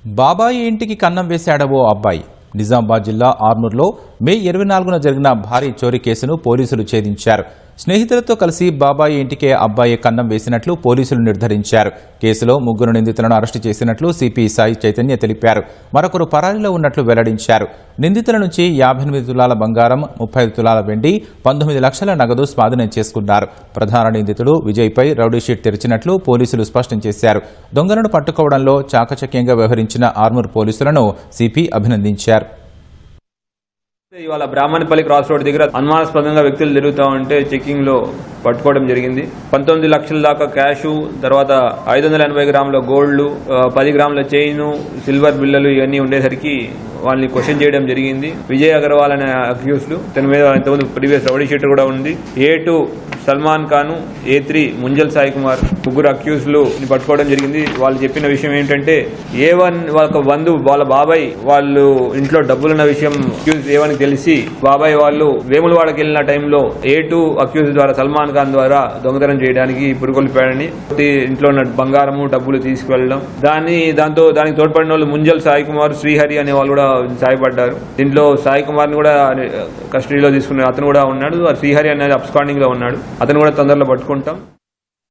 బాబాయి ఇంటికి కన్నం వేశాడో ఓ అబ్బాయి. నిజామాబాద్ జిల్లా ఆర్మూర్లో మే 24న జరిగిన భారీ చోరీ కేసును పోలీసులు ఛేదించారు. స్నేహితులతో కలిసి బాబాయి ఇంటికే అబ్బాయి కన్నం వేసినట్లు పోలీసులు నిర్ధారించారు. కేసులో 3 నిందితులను అరెస్టు చేసినట్లు సిపి సాయి చైతన్య తెలిపారు. మరొకరు పరారీలో ఉన్నట్లు వెల్లడించారు. నిందితుల నుంచి 58 తులాల బంగారం, 35 తులాల వెండి, 19 లక్షల నగదు స్వాధీనం చేసుకున్నారు. ప్రధాన నిందితుడు విజయ్పై రౌడీషీట్ తెరిచినట్లు పోలీసులు స్పష్టం చేశారు. దొంగలను పట్టుకోవడంలో చాకచక్యంగా వ్యవహరించిన ఆర్మూర్ పోలీసులను సిపి అభినందించారు. ఇవాళ బ్రాహ్మణపల్లి క్రాస్ రోడ్ దగ్గర అనుమానాస్పదంగా వ్యక్తులు తిరుగుతూ ఉంటే చెకింగ్ లో పట్టుకోవడం జరిగింది. 19 లక్షల దాకా క్యాష్, తర్వాత 580 గ్రాముల గోల్డ్, 10 గ్రాముల చైన్, సిల్వర్ బిల్లలు ఇవన్నీ ఉండేసరికి వాళ్ళని క్వశ్చన్ చేయడం జరిగింది. విజయ్ అగర్వాల్ అనే అక్యూజ్డ్, తన మీద ఇంతకుముందు ప్రీవియస్ రౌడీ షీట్ కూడా ఉంది. A2 సల్మాన్ ఖాన్, A3 ముంజల్ సాయి కుమార్, 3 అక్యూజ్లు పట్టుకోవడం జరిగింది. వాళ్ళు చెప్పిన విషయం ఏంటంటే A1 వాళ్ళ బంధువు వాళ్ళ బాబాయ్ వాళ్ళు ఇంట్లో డబ్బులున్న విషయం అక్యూజ్ A1 తెలిసి బాబాయ్ వాళ్ళు వేములవాడకి వెళ్ళిన టైంలో A2 అక్యూజ్ ద్వారా సల్మాన్ ఖాన్ ద్వారా దొంగతనం చేయడానికి పురుగొల్పాడని, ఇంట్లో ఉన్న బంగారము డబ్బులు తీసుకువెళ్ళడం, దానికి తోడ్పడిన వాళ్ళు ముంజల్ సాయి కుమార్, శ్రీహరి అనే వాళ్ళు కూడా సాయపడ్డారు. దీంట్లో సాయి కుమార్ ని కూడా కస్టడీలో తీసుకున్న అతను కూడా ఉన్నాడు. శ్రీహరి అనేది అబ్స్కాండింగ్ లో ఉన్నాడు. అతను కూడా తొందరలో పట్టుకుంటాం.